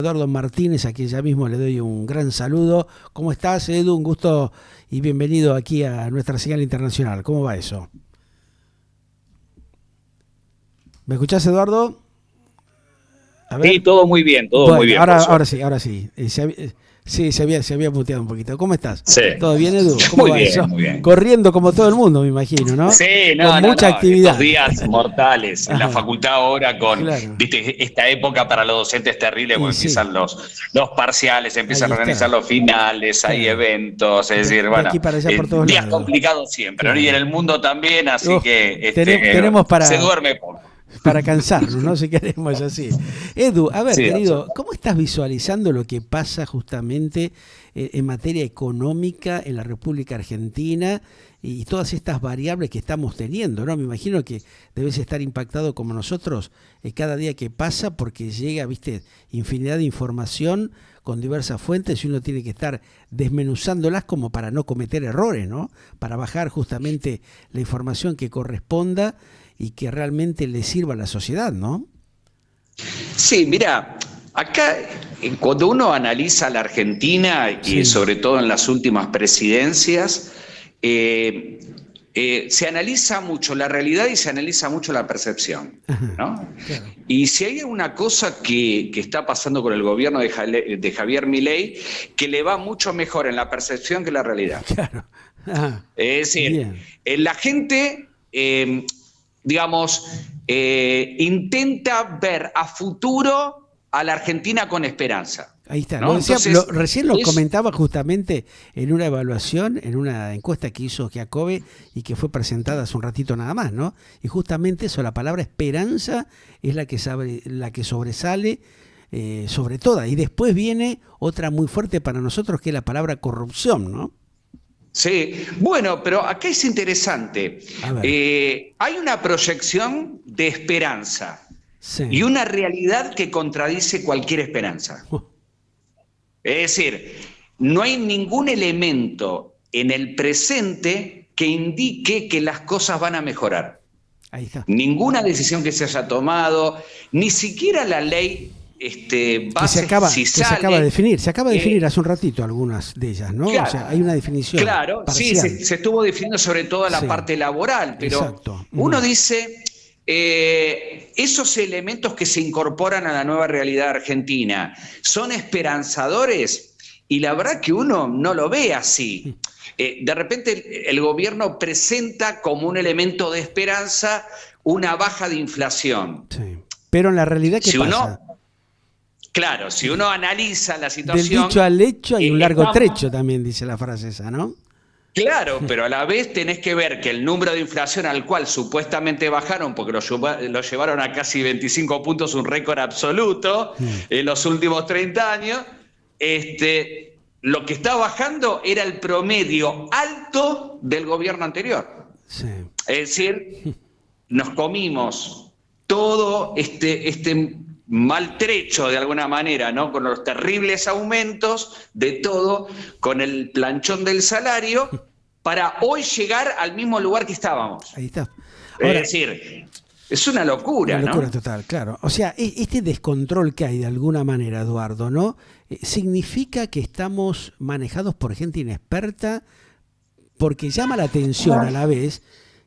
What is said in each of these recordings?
Eduardo Martínez, a quien ya mismo le doy un gran saludo. ¿Cómo estás, Edu? Un gusto y bienvenido aquí a nuestra señal internacional. ¿Cómo va eso? ¿Me escuchás, Eduardo? A Sí, ver. todo muy Bueno, bien, por ahora suerte. sí, ahora sí. Sí, se había muteado un poquito. ¿Cómo estás? Sí, ¿Todo bien, Edu? ¿Cómo muy va eso? bien, muy bien. Corriendo como todo el mundo, me imagino, ¿no? Sí, Con no, no, mucha no, estos actividad. días mortales en la Ajá, facultad ahora claro. viste, esta época para los docentes es terrible, Y porque sí, empiezan los parciales, empiezan ahí a organizar está. los finales, hay Claro. eventos, es decir, De aquí bueno, para allá por todos días lados. complicados siempre, ¿no? Y en Claro. el mundo también, así Uf, que tenemos se para, duerme poco. para cansarnos, ¿no? Si queremos así. Edu, a ver, Sí, querido, absolutamente. ¿cómo estás visualizando lo que pasa justamente en materia económica en la República Argentina y todas estas variables que estamos teniendo, ¿no? Me imagino que debes estar impactado como nosotros cada día que pasa porque llega, viste, infinidad de información con diversas fuentes y uno tiene que estar desmenuzándolas como para no cometer errores, ¿no? Para bajar justamente la información que corresponda y que realmente le sirva a la sociedad, ¿no? Sí, mira, acá cuando uno analiza la Argentina y Sí, sobre todo en las últimas presidencias, eh, se analiza mucho la realidad y se analiza mucho la percepción, ajá, ¿no? claro, Y si hay una cosa que está pasando con el gobierno de Javier Milei, que le va mucho mejor en la percepción que en la realidad. claro. Ajá, Es decir, bien. la gente, digamos, intenta ver a futuro a la Argentina con esperanza, Ahí está. Lo ¿no? decía, Entonces, recién lo es, comentaba justamente en una evaluación, en una encuesta que hizo Giacobbe y que fue presentada hace un ratito nada más, ¿no? Y justamente eso, la palabra esperanza es la que sobresale sobre toda. Y después viene otra muy fuerte para nosotros que es la palabra corrupción, ¿no? sí, bueno, pero acá es interesante. A ver, Hay una proyección de esperanza y sí. una realidad que contradice cualquier esperanza. Es decir, no hay ningún elemento en el presente que indique que las cosas van a mejorar. Ahí está. Ninguna decisión que se haya tomado, ni siquiera la ley base, si Que se acaba de sale. definir, se acaba de definir eh, hace un ratito algunas de ellas, ¿no? O claro, sea, hay una definición claro, sí, parcial. se estuvo definiendo sobre todo la Sí, parte laboral, pero exacto. uno Ujú. dice, esos elementos que se incorporan a la nueva realidad argentina, ¿son esperanzadores? Y la verdad que uno no lo ve así. De repente el gobierno presenta como un elemento de esperanza una baja de inflación. Sí. Pero en la realidad, ¿qué Si uno, pasa? claro, si uno analiza la Del dicho situación, al hecho hay un largo estamos. trecho, también dice la frase esa, ¿no? Claro, pero a la vez tenés que ver que el número de inflación al cual supuestamente bajaron, porque lo llevaron a casi 25 puntos, un récord absoluto Mm, en los últimos 30 años, lo que está bajando era el promedio alto del gobierno anterior. sí. Es decir, nos comimos todo este maltrecho de alguna manera, ¿no? Con los terribles aumentos de todo, con el planchón del salario, para hoy llegar al mismo lugar que estábamos. Ahí está. Es Ahora, decir, es una una locura, locura ¿no? total, claro. O sea, este descontrol que hay de alguna manera, Eduardo, ¿no? Significa que estamos manejados por gente inexperta, porque llama la atención a la vez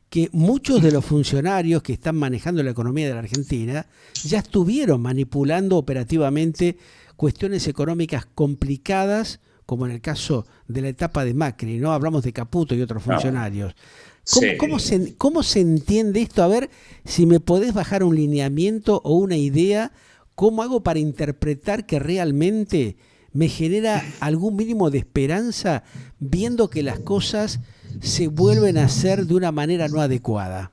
que muchos de los funcionarios que están manejando la economía de la Argentina ya estuvieron manipulando operativamente cuestiones económicas complicadas, como en el caso de la etapa de Macri, ¿no? Hablamos de Caputo y otros No, funcionarios. sí. Cómo se entiende esto? A ver si me podés bajar un lineamiento o una idea, ¿cómo hago para interpretar que realmente me genera algún mínimo de esperanza viendo que las cosas se vuelven a hacer de una manera no adecuada?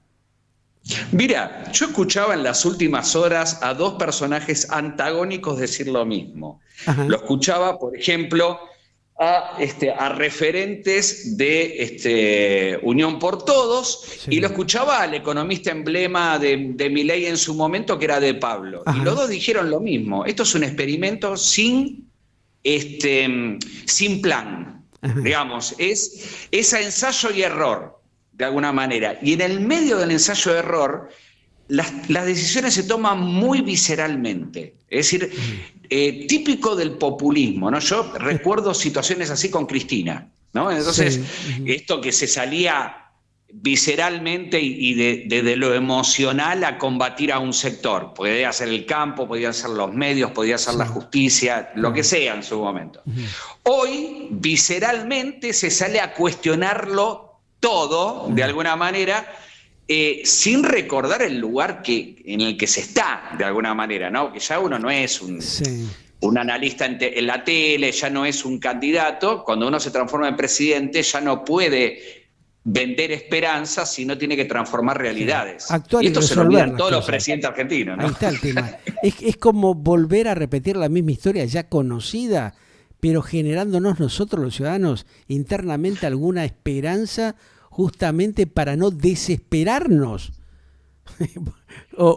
Mira, yo escuchaba en las últimas horas a dos personajes antagónicos decir lo mismo. Ajá, Lo escuchaba, por ejemplo, a referentes de Unión por Todos y lo sí, escuchaba al economista emblema de Milei en su momento, que era de Pablo. Y los ajá, dos dijeron lo mismo. Esto es un experimento sin plan, ajá, digamos, es a ensayo y error, de alguna manera. Y en el medio del ensayo-error las decisiones se toman muy visceralmente. Es decir, típico del populismo, ¿no? Yo recuerdo situaciones así con Cristina, ¿no? Entonces, esto que se salía visceralmente y desde lo emocional a combatir a un sector. Podía ser el campo, podían ser los medios, podía ser la justicia, lo que sea en su momento. Hoy, visceralmente, se sale a cuestionarlo todo, de alguna manera, sin recordar el lugar en el que se está, de alguna manera, ¿no? Que ya uno no es un analista en la tele, ya no es un candidato. Cuando uno se transforma en presidente, ya no puede vender esperanzas, sino tiene que transformar realidades. Actuar y esto se lo olvidan todos los presidentes argentinos, ¿no? Ahí está el tema. Es como volver a repetir la misma historia ya conocida, pero generándonos nosotros los ciudadanos internamente alguna esperanza, justamente para no desesperarnos.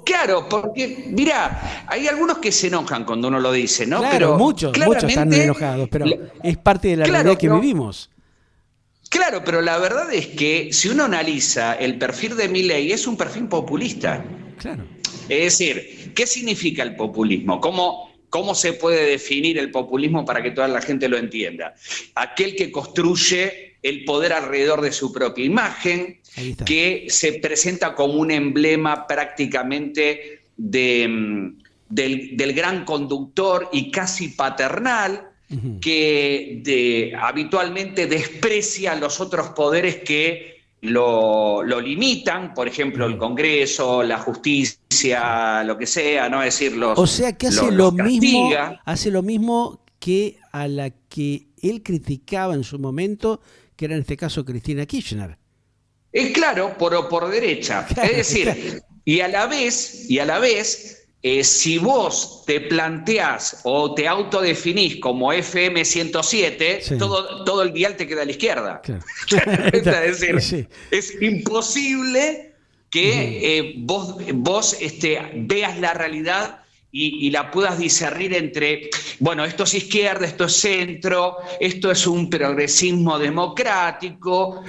Claro, porque, mirá, hay algunos que se enojan cuando uno lo dice, ¿no? Claro, pero muchos están enojados, pero es parte de la realidad que vivimos. Claro, pero la verdad es que si uno analiza el perfil de Milei, es un perfil populista. Claro. Es decir, ¿qué significa el populismo? ¿Cómo se puede definir el populismo para que toda la gente lo entienda? Aquel que construye el poder alrededor de su propia imagen, que se presenta como un emblema prácticamente del gran conductor y casi paternal, que habitualmente desprecia los otros poderes que lo limitan, por ejemplo, el Congreso, la justicia, lo que sea, ¿no? Es decir, o sea que hace lo mismo que a la que él criticaba en su momento, que era en este caso Cristina Kirchner. Es claro, por derecha. Claro, es decir, claro. y a la vez, si vos te planteás o te autodefinís como FM 107, sí, todo el dial te queda a la izquierda. Claro. Es decir, sí, es imposible que vos veas la realidad y la puedas discernir entre, bueno, esto es izquierda, esto es centro, esto es un progresismo democrático.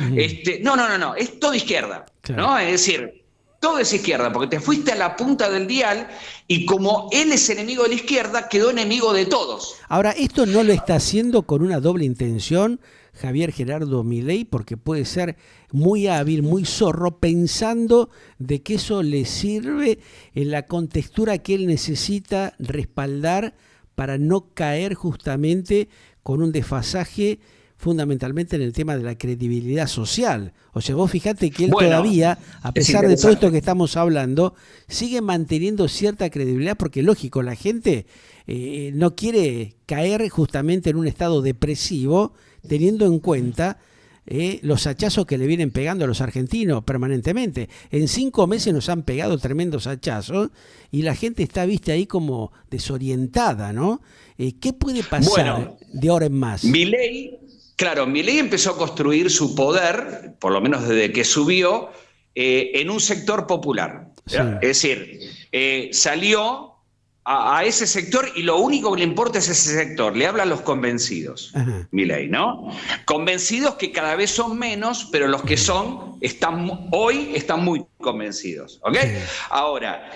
No, es todo izquierda. Claro. ¿No? Es decir, todo es izquierda, porque te fuiste a la punta del dial y como él es enemigo de la izquierda, quedó enemigo de todos. Ahora, esto no lo está haciendo con una doble intención Javier Gerardo Milei, porque puede ser muy hábil, muy zorro, pensando de que eso le sirve en la contextura que él necesita respaldar para no caer justamente con un desfasaje fundamentalmente en el tema de la credibilidad social. O sea, vos fijate que él todavía, a pesar de todo esto que estamos hablando, sigue manteniendo cierta credibilidad, porque lógico, la gente no quiere caer justamente en un estado depresivo, teniendo en cuenta los hachazos que le vienen pegando a los argentinos permanentemente. En 5 meses nos han pegado tremendos hachazos y la gente está, viste, ahí como desorientada, ¿no? ¿Qué puede pasar de ahora en más? Milei empezó a construir su poder, por lo menos desde que subió, en un sector popular. Sí. Es decir, salió a ese sector y lo único que le importa es ese sector. Le habla a los convencidos, Milei, ¿no? Convencidos que cada vez son menos, pero los que hoy están muy convencidos. ¿Ok? Sí. Ahora,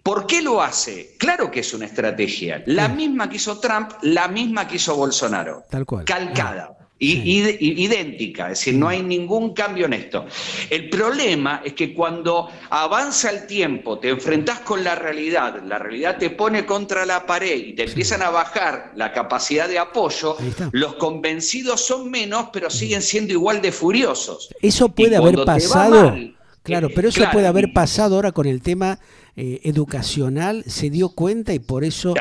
¿por qué lo hace? Claro que es una estrategia. La misma que hizo Trump, la misma que hizo Bolsonaro. Tal cual. Calcada. Idéntica, es decir, no hay ningún cambio en esto. El problema es que cuando avanza el tiempo, te enfrentás con la realidad te pone contra la pared y te empiezan a bajar la capacidad de apoyo, los convencidos son menos, pero siguen siendo igual de furiosos. Eso puede haber pasado, claro, pero eso puede haber pasado ahora con el tema educacional, se dio cuenta y por eso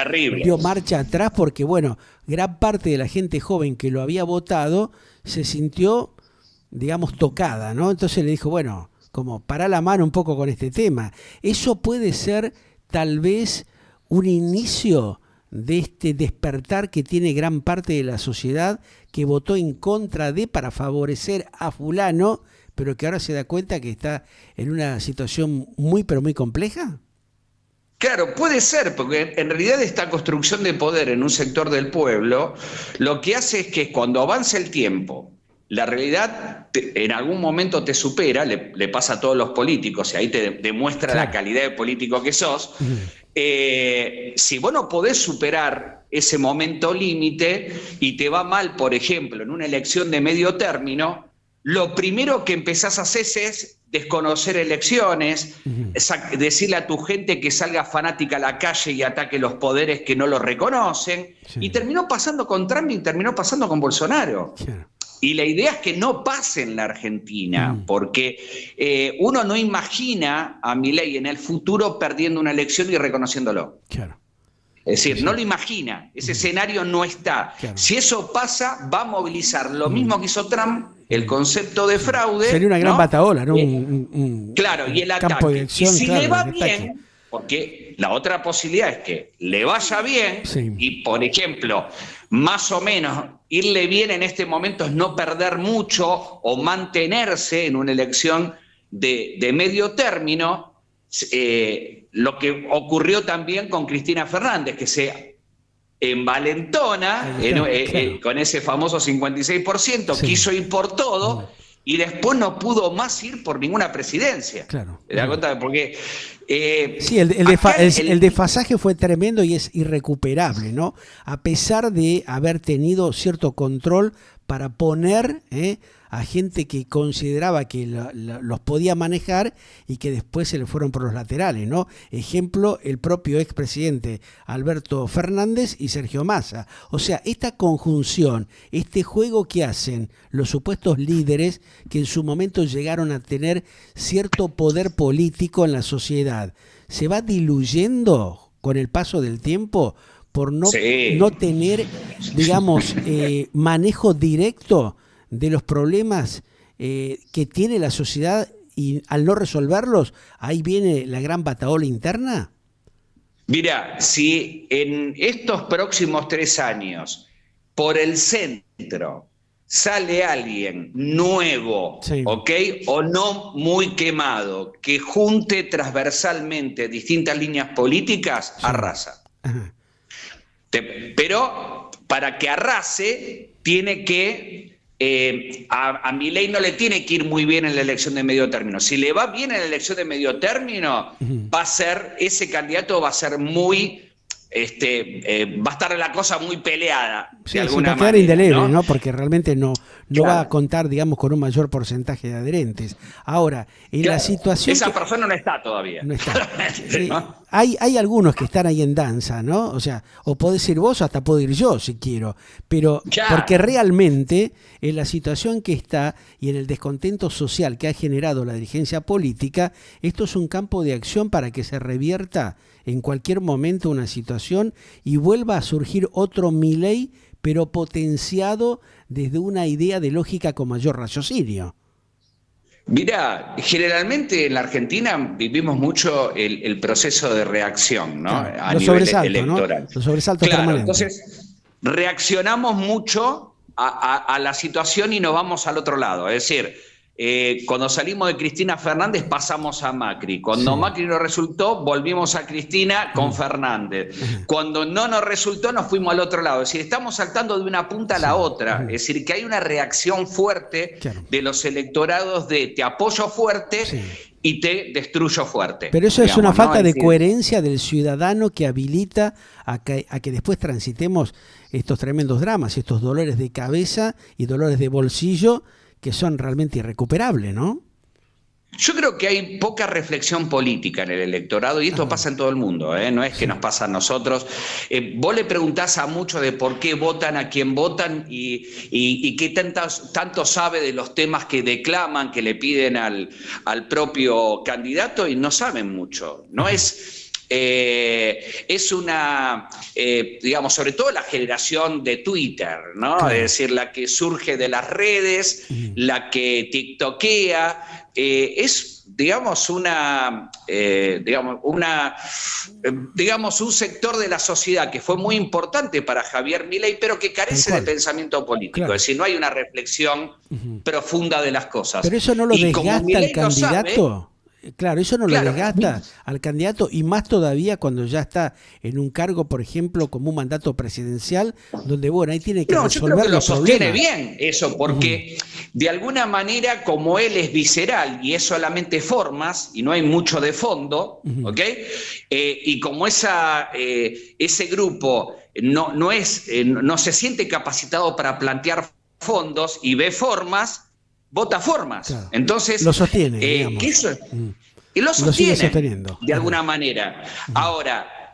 dio marcha atrás, porque bueno, gran parte de la gente joven que lo había votado se sintió, digamos, tocada, ¿no? Entonces le dijo, bueno, como pará la mano un poco con este tema. Eso puede ser tal vez un inicio de este despertar que tiene gran parte de la sociedad que votó en contra para favorecer a fulano, pero que ahora se da cuenta que está en una situación muy, pero muy compleja. Claro, puede ser, porque en realidad esta construcción de poder en un sector del pueblo lo que hace es que cuando avanza el tiempo la realidad en algún momento te supera, le pasa a todos los políticos, y ahí te demuestra la calidad de político que sos. Si vos no podés superar ese momento límite y te va mal, por ejemplo, en una elección de medio término, lo primero que empezás a hacer es desconocer elecciones, decirle a tu gente que salga fanática a la calle y ataque los poderes que no lo reconocen. Y terminó pasando con Trump y terminó pasando con Bolsonaro. Y la idea es que no pase en la Argentina, porque uno no imagina a Milei en el futuro perdiendo una elección y reconociéndolo. Es decir, no lo imagina, ese escenario no está. Si eso pasa, va a movilizar lo mismo que hizo Trump, el concepto de fraude. Sería una gran batahola, ¿no? Claro, y el ataque. Y si le va bien, porque la otra posibilidad es que le vaya bien, y por ejemplo, más o menos irle bien en este momento es no perder mucho o mantenerse en una elección de medio término. Lo que ocurrió también con Cristina Fernández, que se envalentona con ese famoso 56%, quiso ir por todo y después no pudo más ir por ninguna presidencia. ¿Te das cuenta? Porque sí, el desfasaje fue tremendo y es irrecuperable, ¿no? A pesar de haber tenido cierto control para poner a gente que consideraba que los podía manejar y que después se le fueron por los laterales, ¿no? Ejemplo, el propio expresidente Alberto Fernández y Sergio Massa. O sea, esta conjunción, este juego que hacen los supuestos líderes que en su momento llegaron a tener cierto poder político en la sociedad, ¿se va diluyendo con el paso del tiempo por no tener, digamos, manejo directo de los problemas que tiene la sociedad, y al no resolverlos, ahí viene la gran batahola interna? Mira, si en estos próximos 3 años, por el centro, sale alguien nuevo, ¿ok? O no muy quemado, que junte transversalmente distintas líneas políticas, arrasa. Pero para que arrase, tiene que... a Milei no le tiene que ir muy bien en la elección de medio término. Si le va bien en la elección de medio término, va a ser, ese candidato va a ser muy, va a estar la cosa muy peleada. Sí, de alguna manera, indeleble, ¿no? Porque realmente no va a contar, digamos, con un mayor porcentaje de adherentes. Ahora, en la situación... Esa persona no está todavía. No está. ¿No? Hay algunos que están ahí en danza, ¿no? O sea, o podés ir vos o hasta puedo ir yo si quiero. Pero porque realmente en la situación que está y en el descontento social que ha generado la dirigencia política, esto es un campo de acción para que se revierta en cualquier momento una situación y vuelva a surgir otro Milei, pero potenciado desde una idea de lógica con mayor raciocinio. Mira, generalmente en la Argentina vivimos mucho el proceso de reacción, ¿no? A nivel electoral. ¿no? Los sobresaltos permanentes. Entonces, reaccionamos mucho a la situación y nos vamos al otro lado. Es decir, cuando salimos de Cristina Fernández pasamos a Macri. Cuando Macri no resultó, volvimos a Cristina con Fernández. Cuando no nos resultó, nos fuimos al otro lado. Es decir, estamos saltando de una punta a la otra. Es decir, que hay una reacción fuerte de los electorados de te apoyo fuerte y te destruyo fuerte. Pero eso es una falta de coherencia del ciudadano que habilita a que después transitemos estos tremendos dramas, estos dolores de cabeza y dolores de bolsillo que son realmente irrecuperables, ¿no? Yo creo que hay poca reflexión política en el electorado y esto pasa en todo el mundo, no es que nos pasa a nosotros. Vos le preguntás a muchos de por qué votan, a quién votan y qué tanto sabe de los temas que declaman, que le piden al propio candidato y no saben mucho. No es una, digamos, sobre todo la generación de Twitter, ¿no? Claro. Es decir, la que surge de las redes, la que tiktokea, es, digamos, digamos, un sector de la sociedad que fue muy importante para Javier Milei, pero que carece de pensamiento político. Claro. Es decir, no hay una reflexión profunda de las cosas. Pero eso no lo desgasta el candidato. Claro, eso no Claro. lo desgasta al candidato y más todavía cuando ya está en un cargo, por ejemplo, como un mandato presidencial, donde, bueno, ahí tiene que No, yo creo resolver que lo los sostiene problemas. bien eso, porque de alguna manera, como él es visceral y es solamente formas y no hay mucho de fondo, ¿ok? Y como ese grupo no se siente capacitado para plantear fondos y ve formas, vota formas. Claro. Entonces, Lo sostiene, que digamos. eso, y lo Lo sigue sostienen sosteniendo. de alguna manera. Ahora,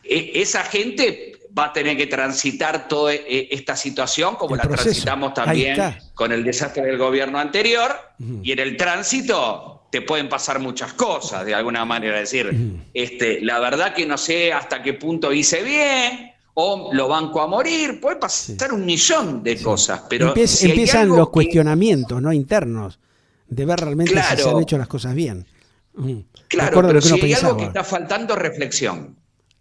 esa gente va a tener que transitar toda esta situación como El la proceso. transitamos Ahí también está. con el desastre del gobierno anterior, y en el tránsito te pueden pasar muchas cosas de alguna manera. Es decir, la verdad que no sé hasta qué punto hice bien, o lo banco a morir, puede pasar un millón de cosas, pero si hay Empiezan algo los que... cuestionamientos, ¿no?, internos, de ver realmente si se han Claro, hecho las cosas bien. De claro, acuerdo a pero lo que si uno hay algo que pensaba. está faltando, reflexión.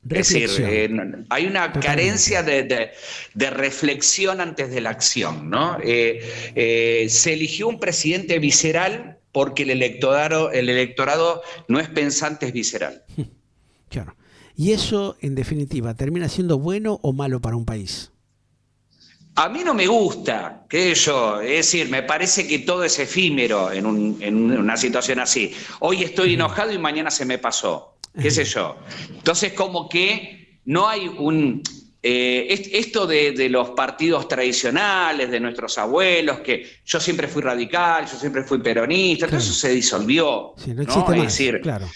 Es decir, Reflexión. hay una Totalmente. carencia de reflexión antes de la acción, ¿no? Se eligió un presidente visceral porque el electorado no es pensante, es visceral. Claro. Y eso, en definitiva, ¿termina siendo bueno o malo para un país? A mí no me gusta, qué sé yo, es decir, me parece que todo es efímero en una situación así. Hoy estoy enojado y mañana se me pasó, qué sé yo. Entonces, como que no hay esto de los partidos tradicionales, de nuestros abuelos, que yo siempre fui radical, yo siempre fui peronista, todo eso se disolvió, Sí, no ¿no? existe Es más, decir, claro.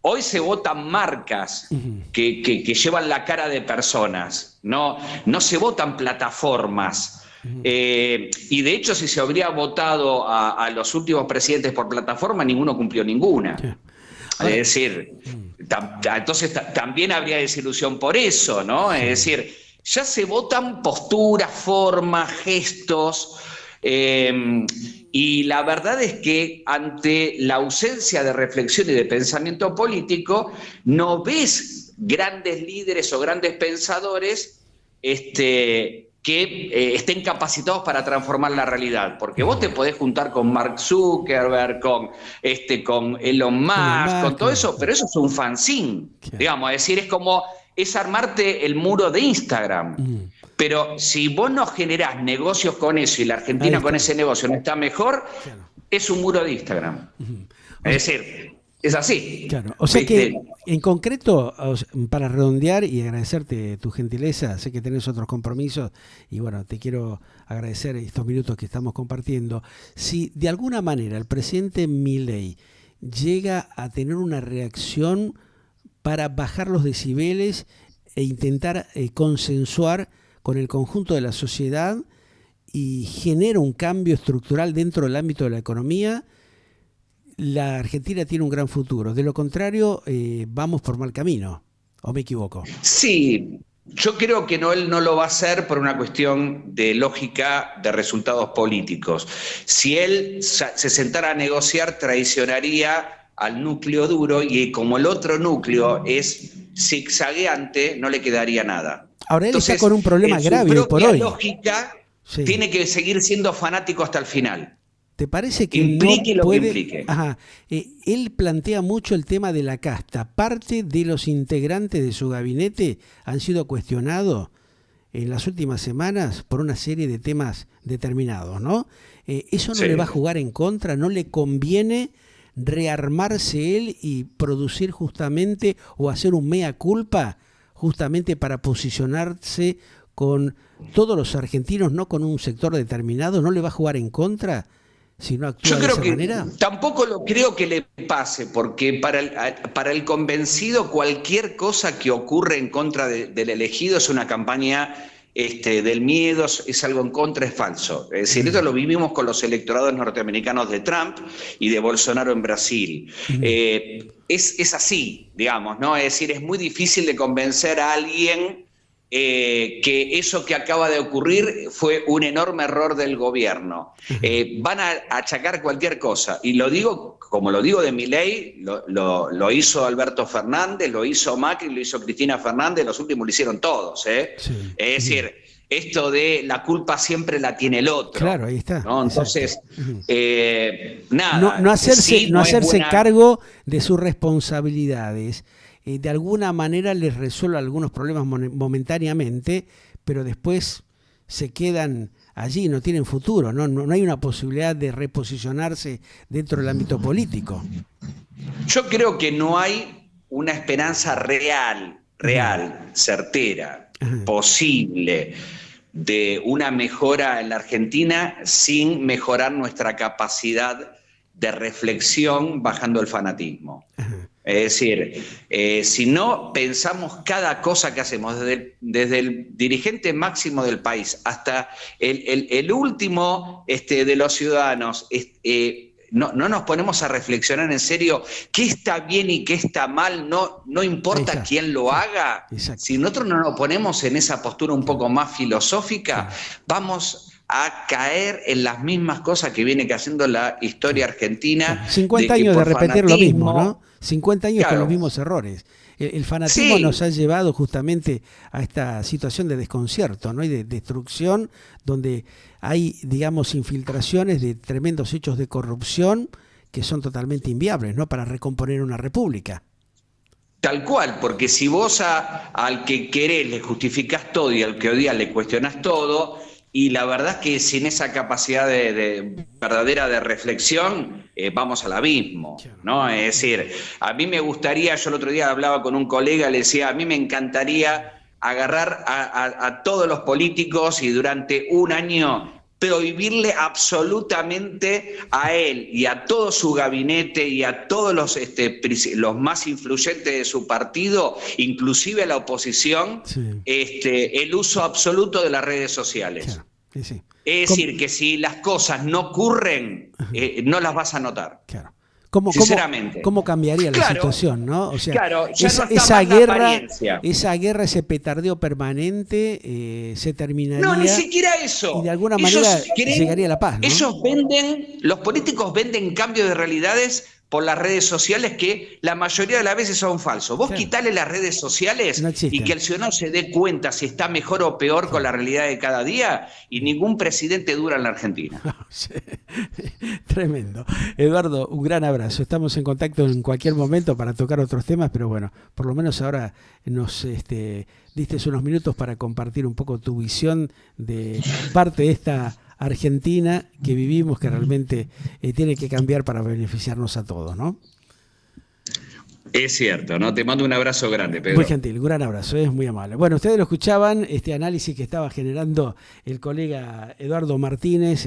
hoy se votan marcas que llevan la cara de personas, no se votan plataformas. Y de hecho, si se habría votado a los últimos presidentes por plataforma, ninguno cumplió ninguna. Sí. Ahora, Es decir, entonces también habría desilusión por eso, ¿no? Sí. Es decir, ya se votan posturas, formas, gestos. Y la verdad es que ante la ausencia de reflexión y de pensamiento político, no ves grandes líderes o grandes pensadores que estén capacitados para transformar la realidad. Porque vos te podés juntar con Mark Zuckerberg, con Elon Musk, con todo eso, pero eso es un fanzine, digamos. Es decir, es armarte el muro de Instagram. Pero si vos no generás negocios con eso y la Argentina con ese negocio no está mejor, es un muro de Instagram. Es decir, es así. Claro, o sea que en concreto, para redondear y agradecerte tu gentileza, sé que tenés otros compromisos y bueno, te quiero agradecer estos minutos que estamos compartiendo. Si de alguna manera el presidente Milei llega a tener una reacción para bajar los decibeles e intentar consensuar con el conjunto de la sociedad y genera un cambio estructural dentro del ámbito de la economía, la Argentina tiene un gran futuro. De lo contrario, vamos por mal camino. ¿O me equivoco? Sí, yo creo que él no lo va a hacer por una cuestión de lógica de resultados políticos. Si él se sentara a negociar, traicionaría al núcleo duro y como el otro núcleo es zigzagueante, no le quedaría nada. Ahora él Entonces, está con un problema grave hoy por hoy. Lógica tiene que seguir siendo fanático hasta el final. ¿Te parece que implique no puede? Lo que implique. Ajá. Él plantea mucho el tema de la casta. Parte de los integrantes de su gabinete han sido cuestionados en las últimas semanas por una serie de temas determinados, ¿no? ¿Eso no le va a jugar en contra? ¿No le conviene rearmarse él y producir justamente o hacer un mea culpa justamente para posicionarse con todos los argentinos, no con un sector determinado? ¿No le va a jugar en contra si no actúa de esa manera? Tampoco lo creo que le pase, porque para el convencido cualquier cosa que ocurre en contra del elegido es una campaña del miedo, es algo en contra, es falso. Es decir, esto lo vivimos con los electorados norteamericanos de Trump y de Bolsonaro en Brasil. Es así, digamos, ¿no? Es decir, es muy difícil de convencer a alguien que eso que acaba de ocurrir fue un enorme error del gobierno. Van a achacar cualquier cosa, y lo digo, como lo digo de Milei, lo hizo Alberto Fernández, lo hizo Macri, lo hizo Cristina Fernández, los últimos lo hicieron todos. Sí. Es decir, esto de la culpa siempre la tiene el otro. Claro, ahí está. ¿No? Entonces, nada. No hacerse, no es buena... cargo de sus responsabilidades. De alguna manera les resuelve algunos problemas momentáneamente, pero después se quedan allí, no tienen futuro, no hay una posibilidad de reposicionarse dentro del ámbito político. Yo creo que no hay una esperanza real, certera, posible de una mejora en la Argentina sin mejorar nuestra capacidad de reflexión bajando el fanatismo. Es decir, si no pensamos cada cosa que hacemos, desde el dirigente máximo del país hasta el último de los ciudadanos, no nos ponemos a reflexionar en serio qué está bien y qué está mal, no importa quién lo haga. Exacto. Si nosotros no nos ponemos en esa postura un poco más filosófica, vamos a caer en las mismas cosas que viene haciendo la historia argentina. 50 años de repetir lo mismo, ¿no? 50 años con los mismos errores. El fanatismo nos ha llevado justamente a esta situación de desconcierto, ¿no? Y de destrucción, donde hay, digamos, infiltraciones de tremendos hechos de corrupción que son totalmente inviables, ¿no? Para recomponer una república. Tal cual, porque si vos al que querés le justificás todo y al que odias le cuestionás todo, y la verdad es que sin esa capacidad verdadera de reflexión, vamos al abismo, ¿no? Es decir, a mí me gustaría, yo el otro día hablaba con un colega, le decía, a mí me encantaría agarrar a todos los políticos y durante un año prohibirle absolutamente a él y a todo su gabinete y a todos los más influyentes de su partido, inclusive a la oposición, el uso absoluto de las redes sociales. Claro. Sí. Es decir, que si las cosas no ocurren, no las vas a notar. Claro. Sinceramente. ¿Cómo cambiaría la situación, ¿no? O sea, ya esa guerra, ese petardeo permanente, se terminaría. No, ni siquiera eso. Y de alguna manera llegaría la paz, ¿no? Los políticos venden cambio de realidades por las redes sociales que la mayoría de las veces son falsos. Vos quitale las redes sociales y que el ciudadano se dé cuenta si está mejor o peor con la realidad de cada día y ningún presidente dura en la Argentina. Tremendo. Eduardo, un gran abrazo. Estamos en contacto en cualquier momento para tocar otros temas, pero bueno, por lo menos ahora nos diste unos minutos para compartir un poco tu visión de parte de esta Argentina que vivimos, que realmente tiene que cambiar para beneficiarnos a todos, ¿no? Es cierto, ¿no? Te mando un abrazo grande, Pedro. Muy gentil, un gran abrazo, es muy amable. Bueno, ustedes lo escuchaban, este análisis que estaba generando el colega Eduardo Martínez.